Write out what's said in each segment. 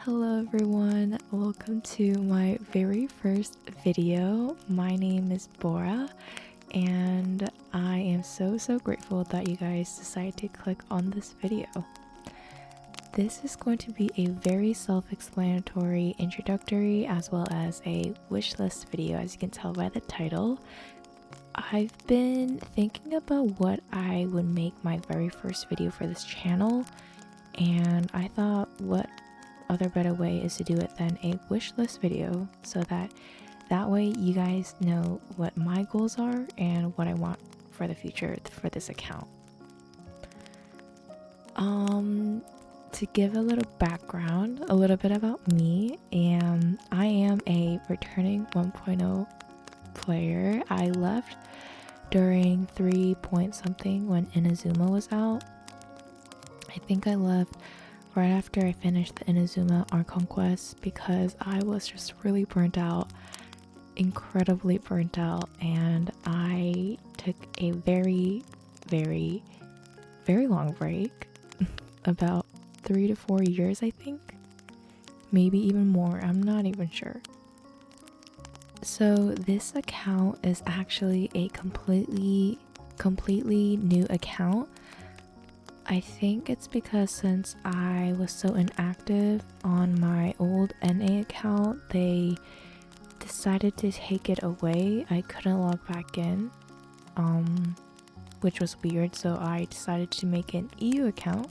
Hello everyone, welcome to my very first video. My name is Bora and I am so grateful that you guys decided to click on this video. This is going to be a very self-explanatory introductory as well as a wish list video, as you can tell by the title. I've been thinking about what I would make my very first video for this channel, and I thought what other better way is to do it than a wish list video, so that way you guys know what my goals are and what I want for the future for this account. To give a little background, a little bit about me, and I am a returning 1.0 player. I left during 3 point something when Inazuma was out. I think I left right after I finished the Inazuma Art Conquest because I was just really burnt out, incredibly burnt out, and I took a very long break, about 3 to 4 years I think, maybe even more, I'm not even sure. So this account is actually a completely new account. I think it's because since I was so inactive on my old NA account, they decided to take it away. I couldn't log back in, which was weird, so I decided to make an EU account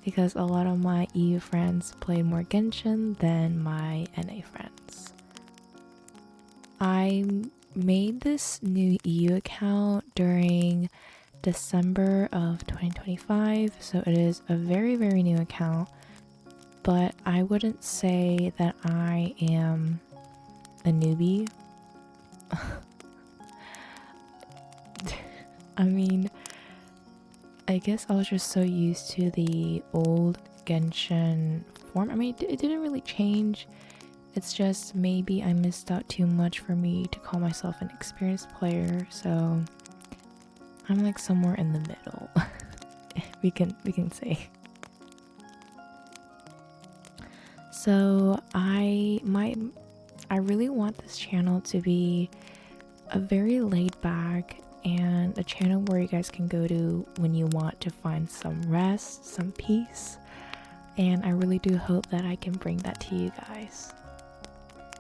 because a lot of my EU friends played more Genshin than my NA friends. I made this new EU account during December of 2025, so it is a very new account, but I wouldn't say that I am a newbie. I mean, I guess I was just so used to the old Genshin form. I mean, it didn't really change. It's just maybe I missed out too much for me to call myself an experienced player, so I'm like somewhere in the middle. we can say. So I really want this channel to be a very laid back and a channel where you guys can go to when you want to find some rest, some peace, and I really do hope that I can bring that to you guys.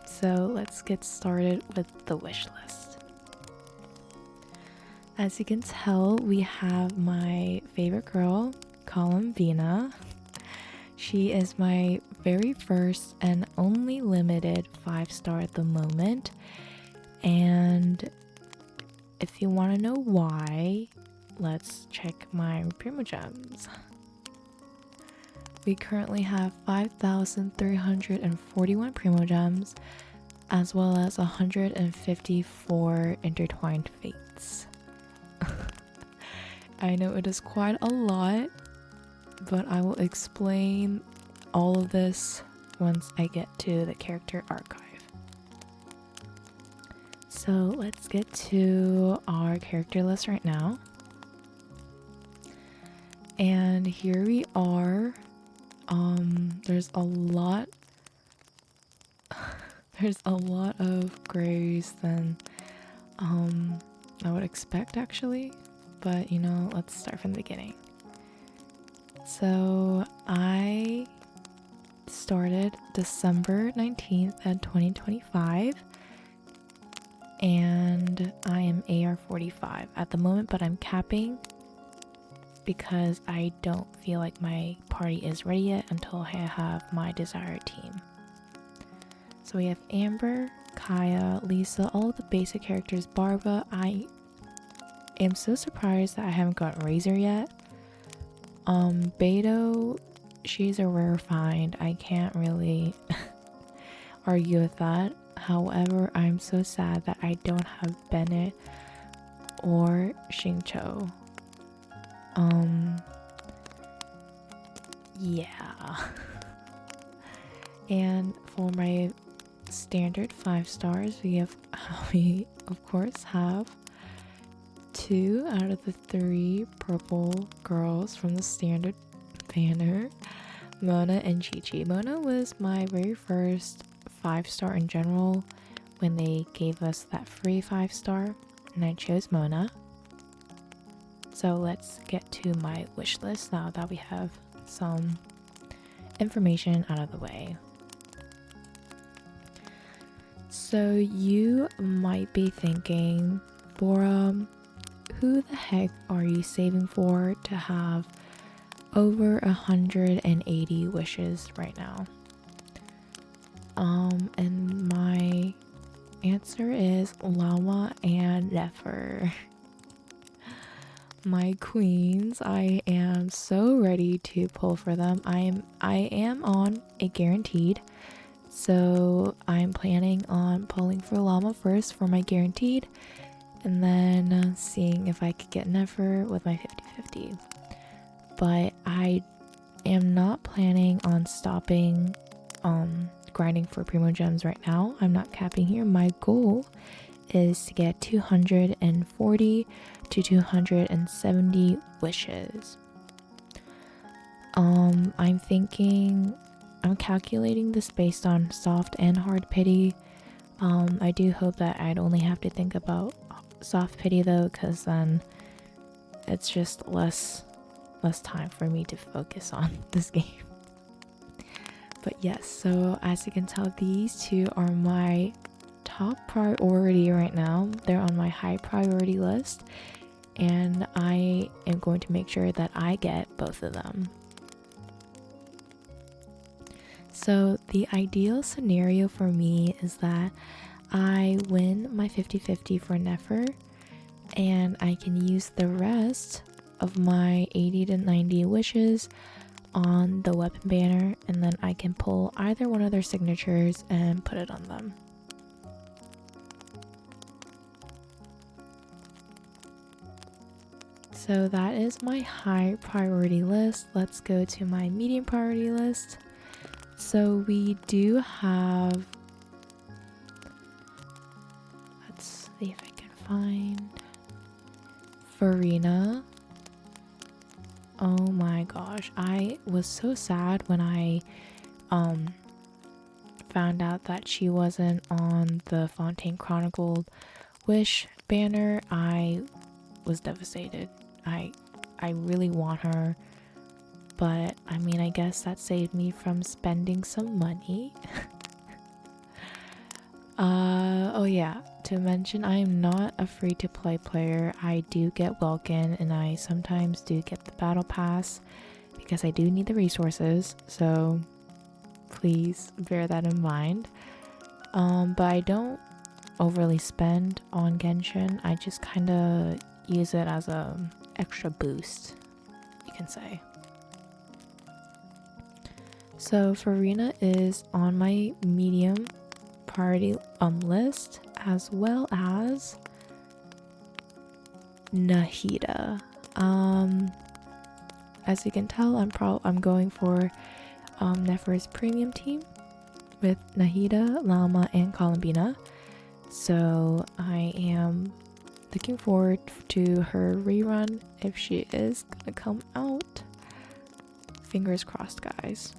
So let's get started with the wish list. As you can tell, we have my favorite girl, Columbina. She is my very first and only limited 5-star at the moment. And if you want to know why, let's check my Primogems. We currently have 5,341 Primogems, as well as 154 intertwined fates. I know it is quite a lot, but I will explain all of this once I get to the character archive. So let's get to our character list right now. And here we are. There's a lot of grays than I would expect actually, but you know, let's start from the beginning. So I started December 19th at 2025 and I am AR 45 at the moment, but I'm capping because I don't feel like my party is ready yet until I have my desired team. So we have Amber, Kaya, Lisa, all of the basic characters, Barbara. I am so surprised that I haven't got Razor yet. Beto, she's a rare find. I can't really argue with that. However, I'm so sad that I don't have Bennett or Xingqiu. Yeah. And for my standard 5 stars, we of course have 2 out of the 3 purple girls from the standard banner. Mona and Chi-Chi. Mona was my very first 5-star in general when they gave us that free 5-star, and I chose Mona. So let's get to my wish list now that we have some information out of the way. So you might be thinking, Bora, who the heck are you saving for to have over 180 wishes right now? And my answer is Llama and Nefer. My queens, I am so ready to pull for them. I am on a guaranteed, so I'm planning on pulling for Llama first for my guaranteed, and then seeing if I could get Nefer with my 50-50. But I am not planning on stopping grinding for primo gems right now. I'm not capping here. My goal is to get 240 to 270 wishes. I'm calculating this based on soft and hard pity. I do hope that I'd only have to think about soft pity though, because then it's just less time for me to focus on this game. But yes, so as you can tell, these two are my top priority right now. They're on my high priority list, and I am going to make sure that I get both of them. So the ideal scenario for me is that I win my 50-50 for Nefer, and I can use the rest of my 80 to 90 wishes on the weapon banner, and then I can pull either one of their signatures and put it on them. So that is my high priority list. Let's go to my medium priority list. So we do have, let's see if I can find Farina. Oh my gosh, I was so sad when I found out that she wasn't on the Fontaine Chronicled wish banner. I was devastated. I really want her, but I mean, I guess that saved me from spending some money. Oh yeah, to mention, I am not a free-to-play player. I do get Welkin, and I sometimes do get the battle pass because I do need the resources, so please bear that in mind. But I don't overly spend on Genshin. I just kind of use it as a extra boost, you can say. So Farina is on my medium priority list, as well as Nahida. As you can tell, I'm going for Nefer's premium team with Nahida, Llama, and Columbina. So I am looking forward to her rerun if she is gonna come out. Fingers crossed, guys.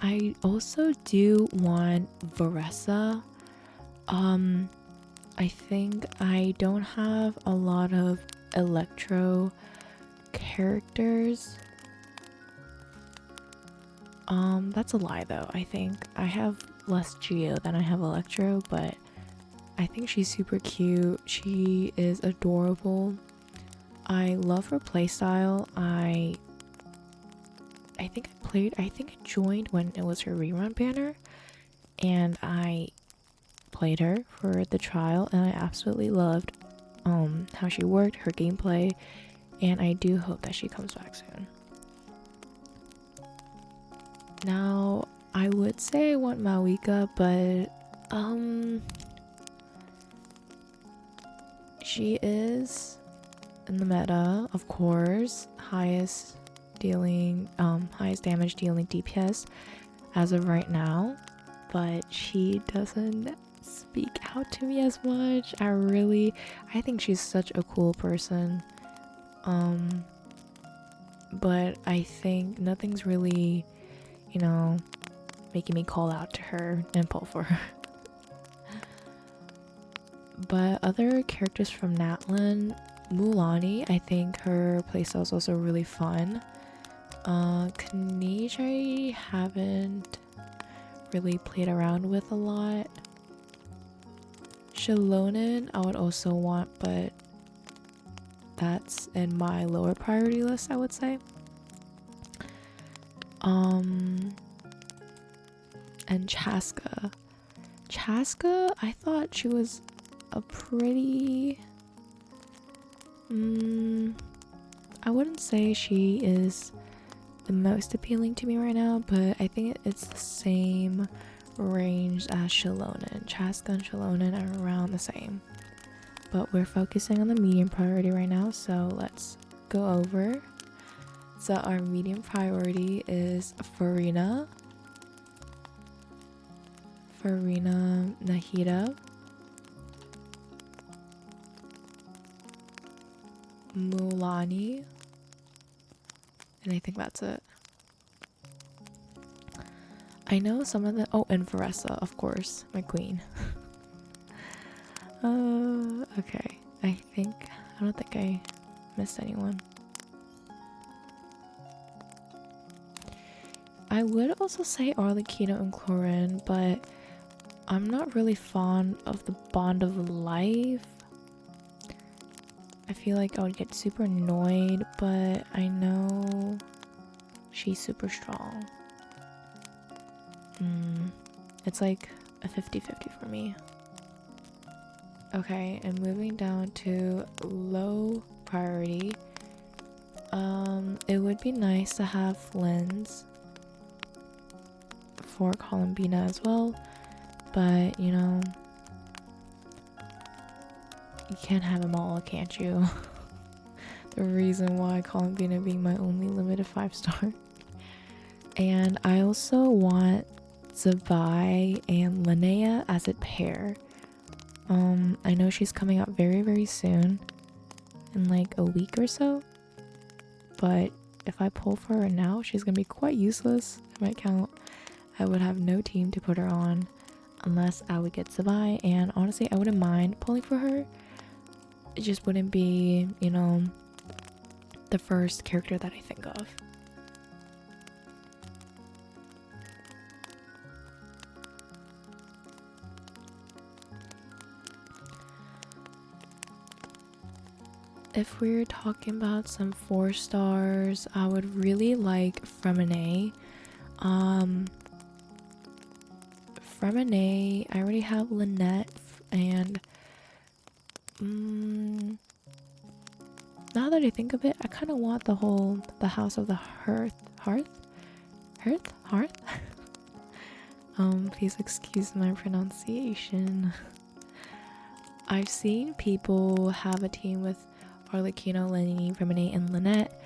I also do want Varessa. I think I don't have a lot of Electro characters. That's a lie though. I think I have less Geo than I have Electro, but I think she's super cute. She is adorable. I love her playstyle. I think I joined when it was her rerun banner, and I played her for the trial, and I absolutely loved how she worked, her gameplay, and I do hope that she comes back soon. Now, I would say I want Mawika, but she is in the meta, of course, highest damage dealing DPS as of right now. but she doesn't speak out to me as much. I think she's such a cool person. But I think nothing's really, making me call out to her and pull for her. But other characters from Natlan, Mulani, I think her playstyle is also really fun. Kanish I haven't really played around with a lot. Shalonen I would also want, but that's in my lower priority list, I would say. And Chaska. Chaska, I thought she was a pretty... I wouldn't say she is the most appealing to me right now, but I think it's the same range as Shalonen. Chaska and Shalonen are around the same. But we're focusing on the medium priority right now, so let's go over. So our medium priority is Farina, Nahida, Mulani, and I think that's it. I know some of the... Oh, and Varessa, of course, my queen. Okay. I don't think I missed anyone. I would also say Arlecchino and Clorin, but I'm not really fond of the Bond of Life. I feel like I would get super annoyed, but I know she's super strong. It's like a 50-50 for me. Okay, and moving down to low priority. It would be nice to have Flynn's for Columbina as well, but you can't have them all, can't you? The reason why Columbina being my only limited 5-star. And I also want Zabai and Linnea as a pair. I know she's coming out very, very soon, in like a week or so, but if I pull for her now, she's gonna be quite useless in my account. I would have no team to put her on unless I would get Zabai, and honestly, I wouldn't mind pulling for her. It just wouldn't be, the first character that I think of. If we're talking about some 4-stars, I would really like Fremine. Fremine, I already have Lynette, and now that I think of it, I kind of want the House of the Hearth. Please excuse my pronunciation. I've seen people have a team with Arlecchino, Lenny, Fremine, and Lynette.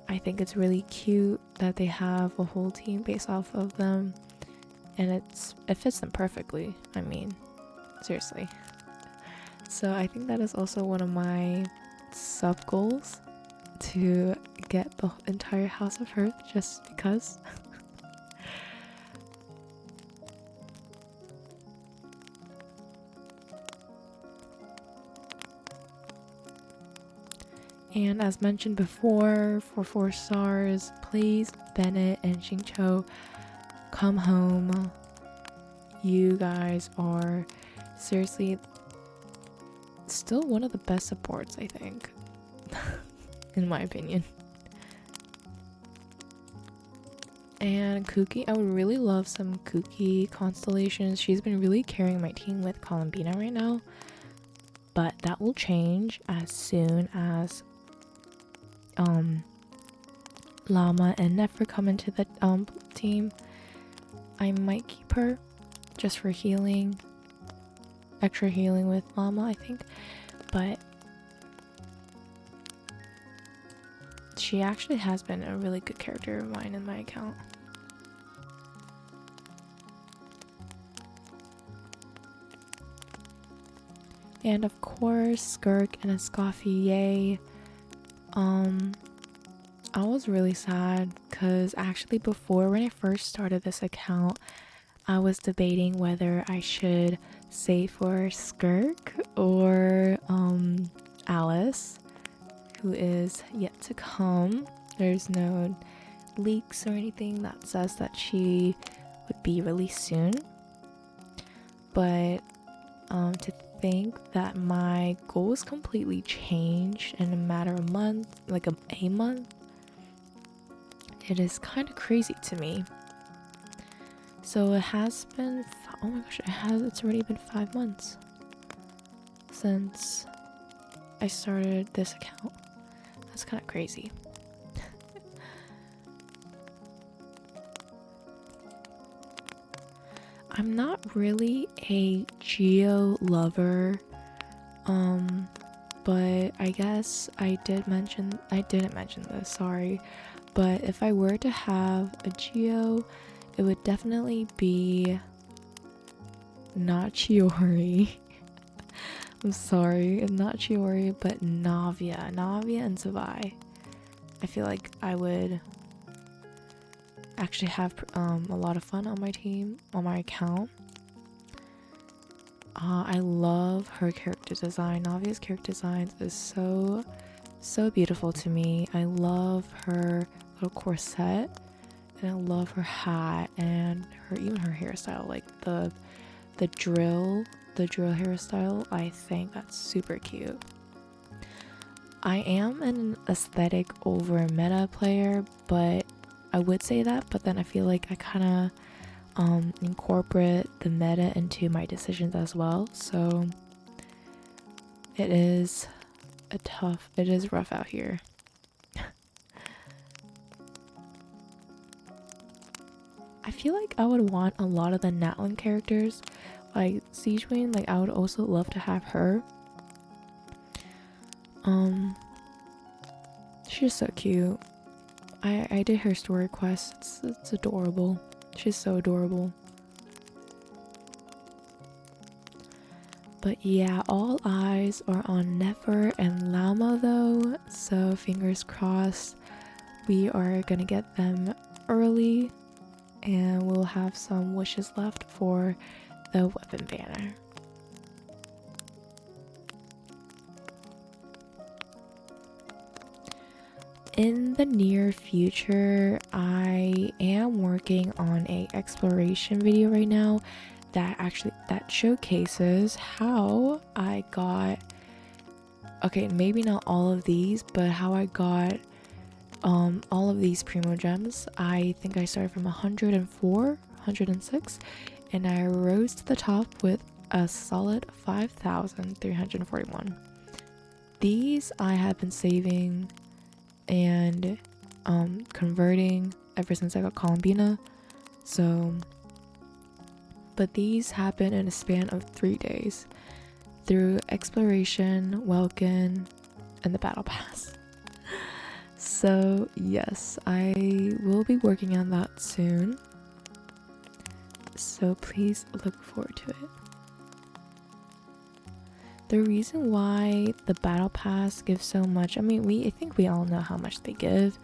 I think it's really cute that they have a whole team based off of them, and it fits them perfectly. I mean, seriously. So I think that is also one of my sub goals, to get the entire House of Hearth just because. And as mentioned before, for 4-stars, please, Bennett and Xingqiu, come home. You guys are seriously still one of the best supports, I think. In my opinion. And Kuki, I would really love some Kuki constellations. She's been really carrying my team with Columbina right now, but that will change as soon as Llama and Nefer come into the team. I might keep her just for healing, extra healing with Llama, I think, but she actually has been a really good character of mine in my account. And of course, Skirk and a Scoffy, yay. I was really sad because actually before, when I first started this account, I was debating whether I should save for Skirk or Alice, who is yet to come. There's no leaks or anything that says that she would be released soon. But to think that my goals completely changed in a matter of a month, like a month, it is kind of crazy to me. So it has been, oh my gosh, it's already been 5 months since I started this account. That's kind of crazy. I'm not really a geo lover, but I guess I didn't mention this, sorry. But if I were to have a geo, it would definitely be not Chiori. I'm sorry, not Chiori, but Navia and Savai. I feel like I would actually have a lot of fun on my team, on my account. I love her character design. Navia's character design is so beautiful to me. I love her little corset, and I love her hat and even her hairstyle, like the drill hairstyle. I think that's super cute. I am an aesthetic over meta player, but I would say that, but then I feel like I kind of incorporate the meta into my decisions as well. So it is rough out here. I feel like I would want a lot of the Natlan characters, like Siegewing. Like I would also love to have her. She's so cute. I did her story quest. It's adorable. She's so adorable. But yeah, all eyes are on Nefer and Lama though, so fingers crossed we are gonna get them early and we'll have some wishes left for the weapon banner. In the near future, I am working on a exploration video right now that showcases how I got, okay, maybe not all of these, but how I got all of these primo gems. I think I started from 104, 106, and I rose to the top with a solid 5,341. These I have been saving and converting ever since I got Columbina. So, but these happen in a span of 3 days through exploration, Welkin, and the battle pass. So yes, I will be working on that soon, so please look forward to it. The reason why the battle pass gives so much, I mean, I think we all know how much they give,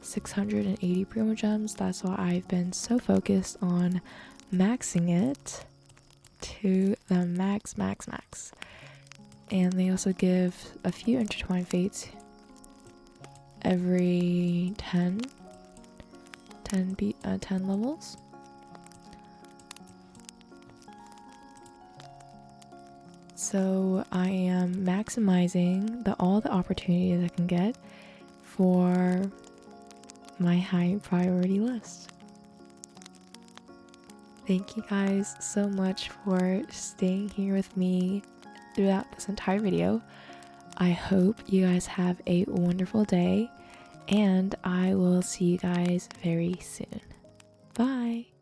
680 primo gems. That's why I've been so focused on maxing it to the max. And they also give a few intertwined fates every 10 levels. So I am maximizing all the opportunities I can get for my high priority list. Thank you guys so much for staying here with me throughout this entire video. I hope you guys have a wonderful day, and I will see you guys very soon. Bye!